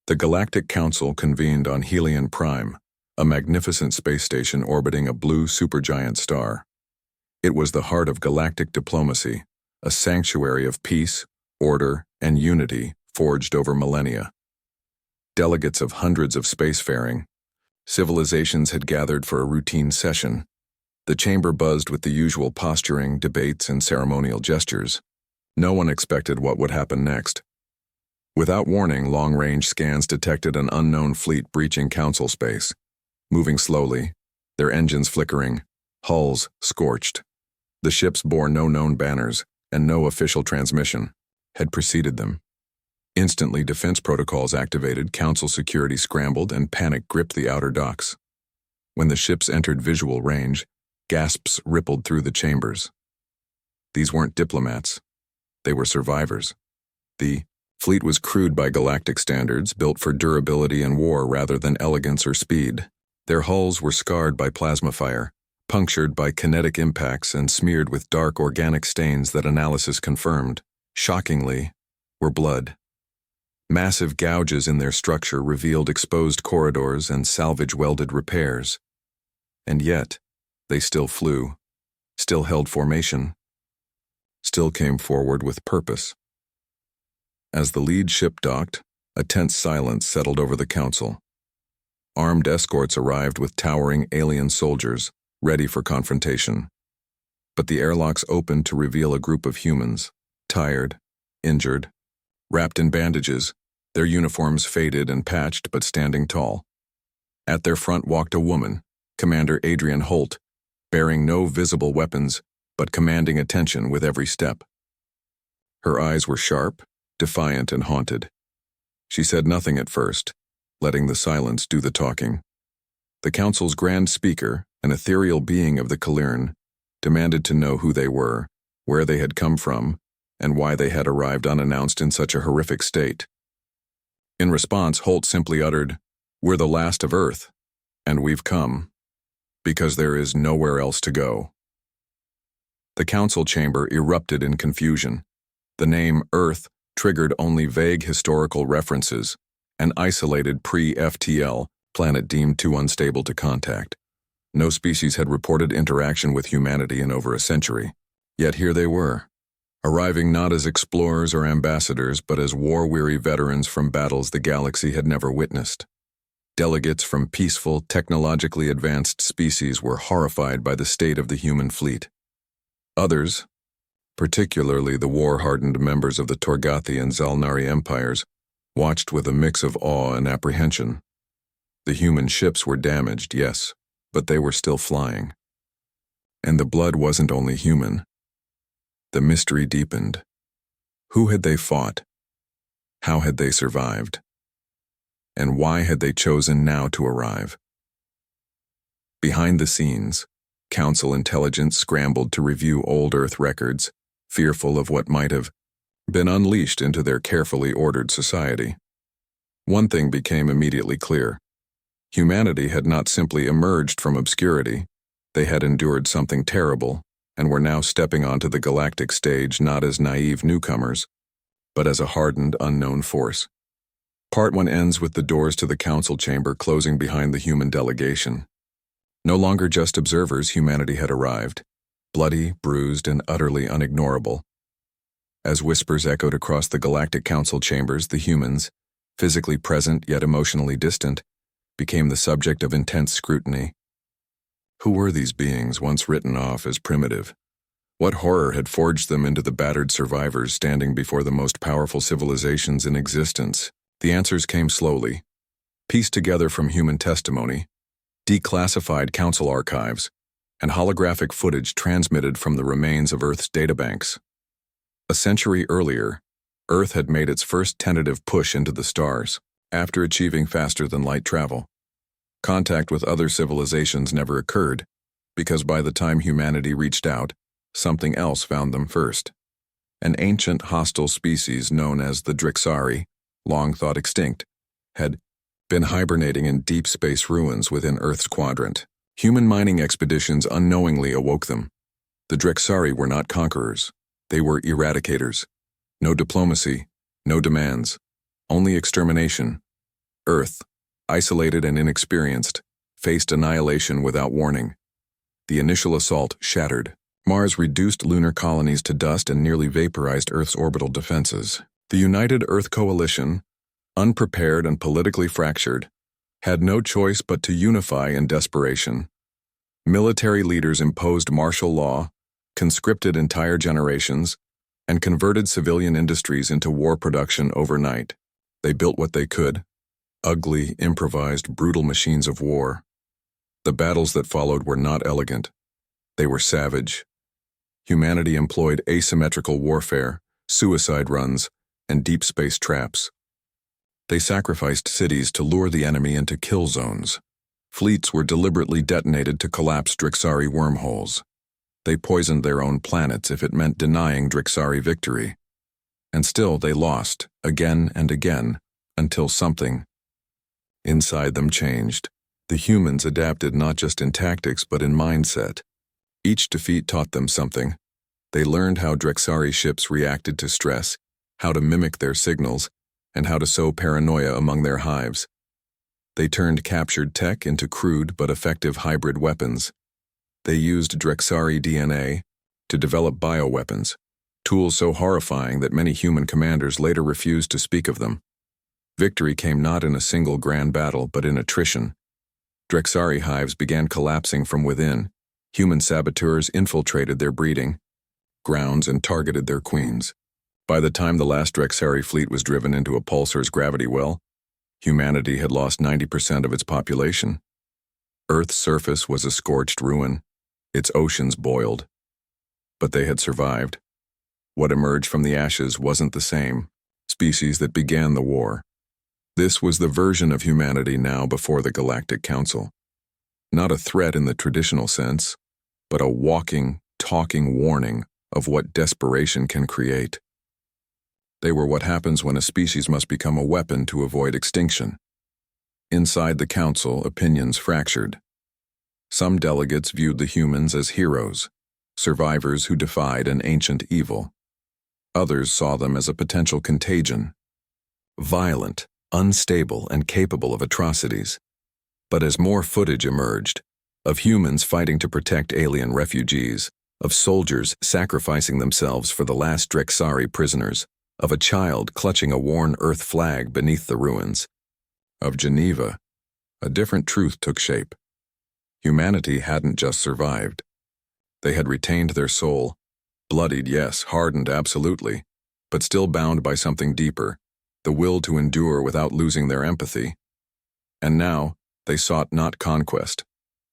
The Galactic Council convened on Helion Prime, a magnificent space station orbiting a blue supergiant star. It was the heart of galactic diplomacy, a sanctuary of peace, order, and unity forged over millennia. Delegates of hundreds of spacefaring civilizations had gathered for a routine session. The chamber buzzed with the usual posturing, debates, and ceremonial gestures. No one expected what would happen next. Without warning, long-range scans detected an unknown fleet breaching council space, moving slowly, their engines flickering, hulls scorched. The ships bore no known banners, and no official transmission had preceded them. Instantly, defense protocols activated, council security scrambled, and panic gripped the outer docks. When the ships entered visual range, gasps rippled through the chambers. These weren't diplomats. They were survivors. The fleet was crude by galactic standards, built for durability and war rather than elegance or speed. Their hulls were scarred by plasma fire, punctured by kinetic impacts, and smeared with dark organic stains that analysis confirmed, shockingly, were blood. Massive gouges in their structure revealed exposed corridors and salvage-welded repairs. And yet, they still flew, still held formation, still came forward with purpose. As the lead ship docked, a tense silence settled over the council. Armed escorts arrived with towering alien soldiers, ready for confrontation. But the airlocks opened to reveal a group of humans, tired, injured, wrapped in bandages, their uniforms faded and patched but standing tall. At their front walked a woman, Commander Adrian Holt, bearing no visible weapons, but commanding attention with every step. Her eyes were sharp, defiant, and haunted. She said nothing at first, letting the silence do the talking. The council's grand speaker, an ethereal being of the Calirn, demanded to know who they were, where they had come from, and why they had arrived unannounced in such a horrific state. In response, Holt simply uttered, "We're the last of Earth, and we've come, because there is nowhere else to go." The council chamber erupted in confusion. The name Earth triggered only vague historical references, an isolated pre-FTL planet deemed too unstable to contact. No species had reported interaction with humanity in over a century. Yet here they were, arriving not as explorers or ambassadors, but as war-weary veterans from battles the galaxy had never witnessed. Delegates from peaceful, technologically advanced species were horrified by the state of the human fleet. Others, particularly the war-hardened members of the Torgathi and Zalnari empires, watched with a mix of awe and apprehension. The human ships were damaged, yes, but they were still flying. And the blood wasn't only human. The mystery deepened. Who had they fought? How had they survived? And why had they chosen now to arrive? Behind the scenes, Council intelligence scrambled to review old Earth records, fearful of what might have been unleashed into their carefully ordered society. One thing became immediately clear. Humanity had not simply emerged from obscurity. They had endured something terrible, and were now stepping onto the galactic stage not as naive newcomers, but as a hardened, unknown force. Part 1 ends with the doors to the council chamber closing behind the human delegation. No longer just observers, humanity had arrived, bloody, bruised, and utterly unignorable. As whispers echoed across the Galactic Council chambers, the humans, physically present yet emotionally distant, became the subject of intense scrutiny. Who were these beings once written off as primitive? What horror had forged them into the battered survivors standing before the most powerful civilizations in existence? The answers came slowly, pieced together from human testimony, declassified council archives, and holographic footage transmitted from the remains of Earth's databanks. A century earlier, Earth had made its first tentative push into the stars, after achieving faster-than-light travel. Contact with other civilizations never occurred, because by the time humanity reached out, something else found them first. An ancient hostile species known as the Drixari, long thought extinct, had been hibernating in deep space ruins within Earth's quadrant. Human mining expeditions unknowingly awoke them. The Drixari were not conquerors. They were eradicators. No diplomacy, no demands, only extermination. Earth, isolated and inexperienced, faced annihilation without warning. The initial assault shattered. Mars reduced lunar colonies to dust and nearly vaporized Earth's orbital defenses. The United Earth Coalition, unprepared and politically fractured, had no choice but to unify in desperation. Military leaders imposed martial law, conscripted entire generations, and converted civilian industries into war production overnight. They built what they could, ugly, improvised, brutal machines of war. The battles that followed were not elegant. They were savage. Humanity employed asymmetrical warfare, suicide runs, and deep space traps. They sacrificed cities to lure the enemy into kill zones. Fleets were deliberately detonated to collapse Drixari wormholes. They poisoned their own planets if it meant denying Drixari victory. And still they lost, again and again, until something inside them changed. The humans adapted not just in tactics but in mindset. Each defeat taught them something. They learned how Drixari ships reacted to stress, how to mimic their signals, and how to sow paranoia among their hives. They turned captured tech into crude but effective hybrid weapons. They used Drixari DNA to develop bioweapons, tools so horrifying that many human commanders later refused to speak of them. Victory came not in a single grand battle but in attrition. Drixari hives began collapsing from within. Human saboteurs infiltrated their breeding grounds and targeted their queens. By the time the last Drixari fleet was driven into a pulsar's gravity well, humanity had lost 90% of its population. Earth's surface was a scorched ruin. Its oceans boiled. But they had survived. What emerged from the ashes wasn't the same species that began the war. This was the version of humanity now before the Galactic Council. Not a threat in the traditional sense, but a walking, talking warning of what desperation can create. They were what happens when a species must become a weapon to avoid extinction. Inside the council, opinions fractured. Some delegates viewed the humans as heroes, survivors who defied an ancient evil. Others saw them as a potential contagion, violent, unstable, and capable of atrocities. But as more footage emerged, of humans fighting to protect alien refugees, of soldiers sacrificing themselves for the last Drixari prisoners, of a child clutching a worn Earth flag beneath the ruins, of Geneva, a different truth took shape. Humanity hadn't just survived. They had retained their soul, bloodied, yes, hardened, absolutely, but still bound by something deeper, the will to endure without losing their empathy. And now, they sought not conquest,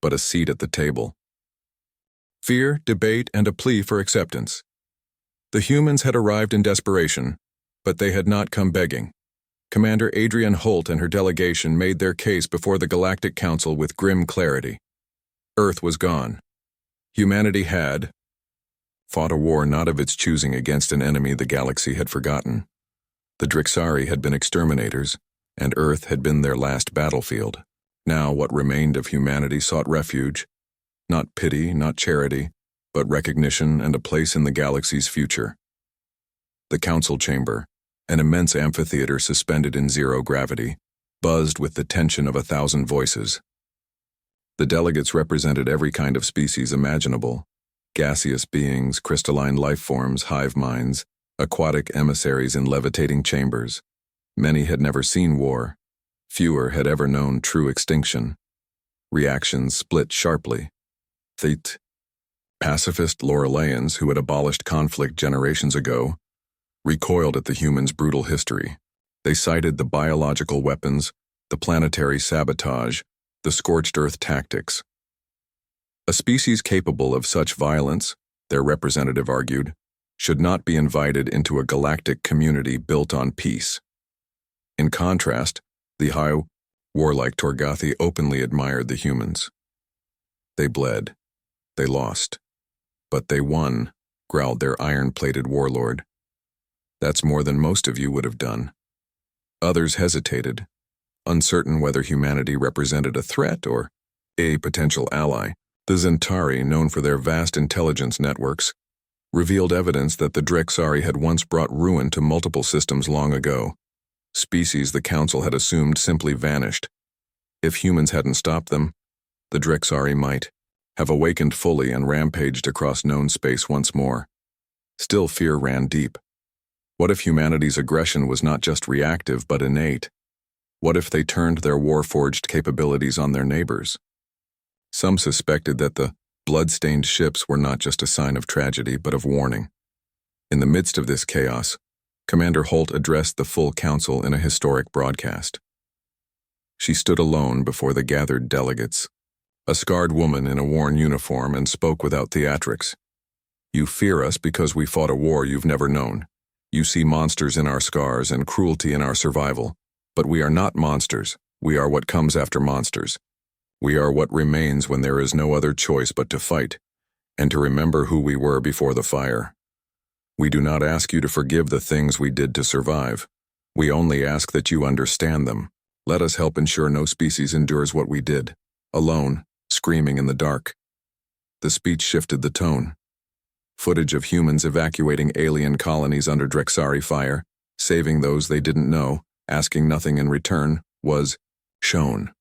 but a seat at the table. Fear, debate, and a plea for acceptance. The humans had arrived in desperation, but they had not come begging. Commander Adrian Holt and her delegation made their case before the Galactic Council with grim clarity. Earth was gone. Humanity had fought a war not of its choosing against an enemy the galaxy had forgotten. The Drixari had been exterminators, and Earth had been their last battlefield. Now what remained of humanity sought refuge, not pity, not charity, but recognition and a place in the galaxy's future. The council chamber, an immense amphitheater suspended in zero gravity, buzzed with the tension of 1,000 voices. The delegates represented every kind of species imaginable: gaseous beings, crystalline life forms, hive minds, aquatic emissaries in levitating chambers. Many had never seen war. Fewer had ever known true extinction. Reactions split sharply. Thit. Pacifist Loreleyans who had abolished conflict generations ago recoiled at the humans' brutal history. They cited the biological weapons, the planetary sabotage, the scorched earth tactics. A species capable of such violence, their representative argued, should not be invited into a galactic community built on peace. In contrast, the high, warlike Torgathi openly admired the humans. They bled. They lost. But they won, growled their iron-plated warlord. That's more than most of you would have done. Others hesitated, uncertain whether humanity represented a threat or a potential ally. The Zentari, known for their vast intelligence networks, revealed evidence that the Drixari had once brought ruin to multiple systems long ago. Species the Council had assumed simply vanished. If humans hadn't stopped them, the Drexari might have awakened fully and rampaged across known space once more. Still, fear ran deep. What if humanity's aggression was not just reactive but innate? What if they turned their war-forged capabilities on their neighbors? Some suspected that the blood-stained ships were not just a sign of tragedy but of warning. In the midst of this chaos, Commander Holt addressed the full council in a historic broadcast. She stood alone before the gathered delegates, a scarred woman in a worn uniform, and spoke without theatrics. "You fear us because we fought a war you've never known. You see monsters in our scars and cruelty in our survival. But we are not monsters. We are what comes after monsters. We are what remains when there is no other choice but to fight, and to remember who we were before the fire. We do not ask you to forgive the things we did to survive. We only ask that you understand them. Let us help ensure no species endures what we did, alone, screaming in the dark." The speech shifted the tone. Footage of humans evacuating alien colonies under Drexari fire, saving those they didn't know, asking nothing in return, was shown.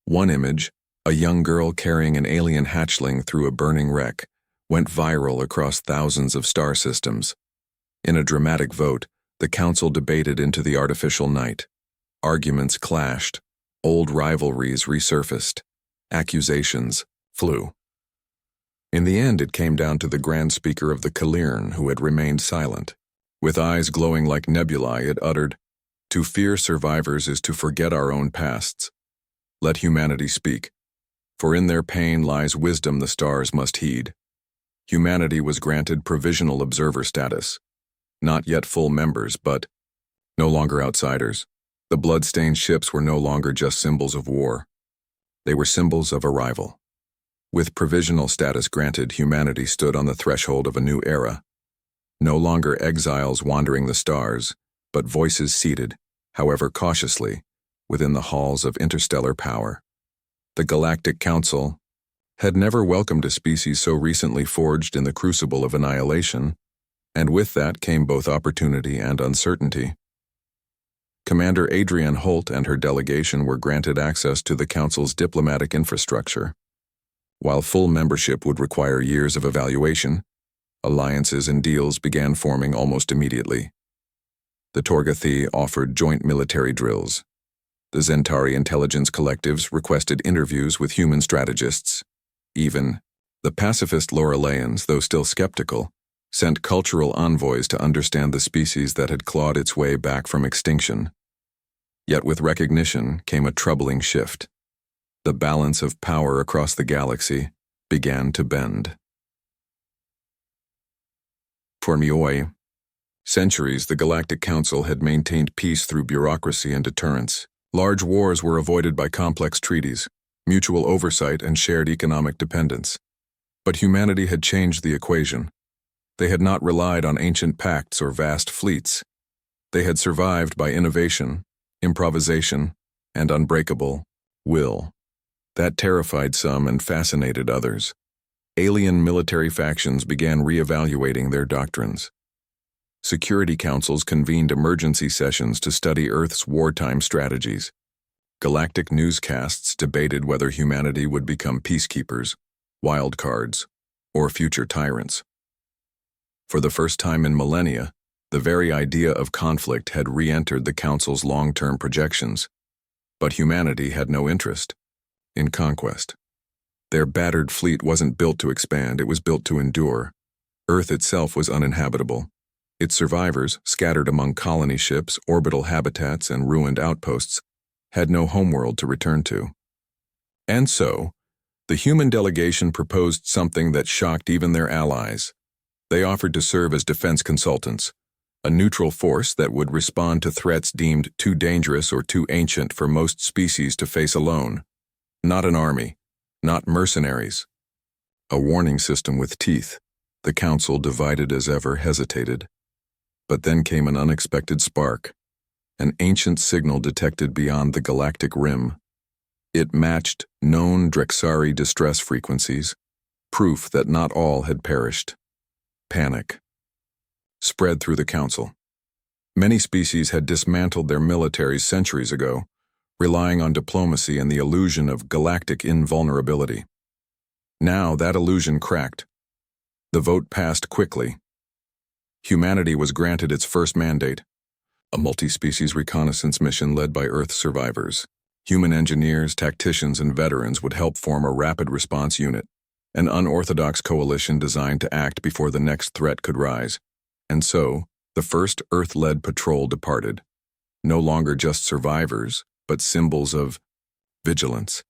One image, a young girl carrying an alien hatchling through a burning wreck, went viral across thousands of star systems. In a dramatic vote, the council debated into the artificial night. Arguments clashed, old rivalries resurfaced, accusations flew. In the end, it came down to the Grand Speaker of the Kalirn, who had remained silent. With eyes glowing like nebulae, it uttered, "To fear survivors is to forget our own pasts. Let humanity speak, for in their pain lies wisdom the stars must heed." Humanity was granted provisional observer status. Not yet full members, but no longer outsiders. The blood-stained ships were no longer just symbols of war. They were symbols of arrival. With provisional status granted, humanity stood on the threshold of a new era. No longer exiles wandering the stars, but voices seated, however cautiously, within the halls of interstellar power. The Galactic Council had never welcomed a species so recently forged in the crucible of annihilation, and with that came both opportunity and uncertainty. Commander Adrienne Holt and her delegation were granted access to the Council's diplomatic infrastructure. While full membership would require years of evaluation, alliances and deals began forming almost immediately. The Torgathi offered joint military drills. The Zentari intelligence collectives requested interviews with human strategists. Even the pacifist Loreleans, though still skeptical, sent cultural envoys to understand the species that had clawed its way back from extinction. Yet with recognition came a troubling shift. The balance of power across the galaxy began to bend. For Mioi, centuries the Galactic Council had maintained peace through bureaucracy and deterrence. Large wars were avoided by complex treaties, mutual oversight, and shared economic dependence. But humanity had changed the equation. They had not relied on ancient pacts or vast fleets. They had survived by innovation, improvisation, and unbreakable will. That terrified some and fascinated others. Alien military factions began reevaluating their doctrines. Security councils convened emergency sessions to study Earth's wartime strategies. Galactic newscasts debated whether humanity would become peacekeepers, wildcards, or future tyrants. For the first time in millennia, the very idea of conflict had re-entered the Council's long-term projections. But humanity had no interest in conquest. Their battered fleet wasn't built to expand, it was built to endure. Earth itself was uninhabitable. Its survivors, scattered among colony ships, orbital habitats, and ruined outposts, had no homeworld to return to. And so, the human delegation proposed something that shocked even their allies. They offered to serve as defense consultants, a neutral force that would respond to threats deemed too dangerous or too ancient for most species to face alone. Not an army, not mercenaries. A warning system with teeth. The Council, divided as ever, hesitated. But then came an unexpected spark, an ancient signal detected beyond the galactic rim. It matched known Drexari distress frequencies, proof that not all had perished. Panic spread through the Council. Many species had dismantled their militaries centuries ago, relying on diplomacy and the illusion of galactic invulnerability. Now that illusion cracked. The vote passed quickly. Humanity was granted its first mandate, a multi-species reconnaissance mission led by Earth survivors. Human engineers, tacticians, and veterans would help form a rapid response unit, an unorthodox coalition designed to act before the next threat could rise. And so, the first Earth-led patrol departed, no longer just survivors, but symbols of vigilance.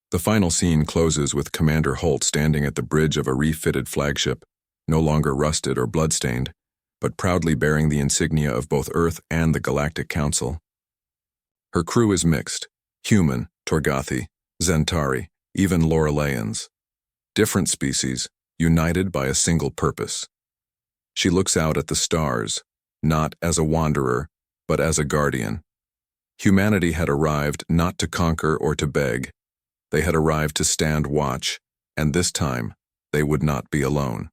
The final scene closes with Commander Holt standing at the bridge of a refitted flagship, no longer rusted or bloodstained, but proudly bearing the insignia of both Earth and the Galactic Council. Her crew is mixed: human, Torgathi, Zentari, even Loreleyans. Different species, united by a single purpose. She looks out at the stars, not as a wanderer, but as a guardian. Humanity had arrived not to conquer or to beg. They had arrived to stand watch, and this time, they would not be alone.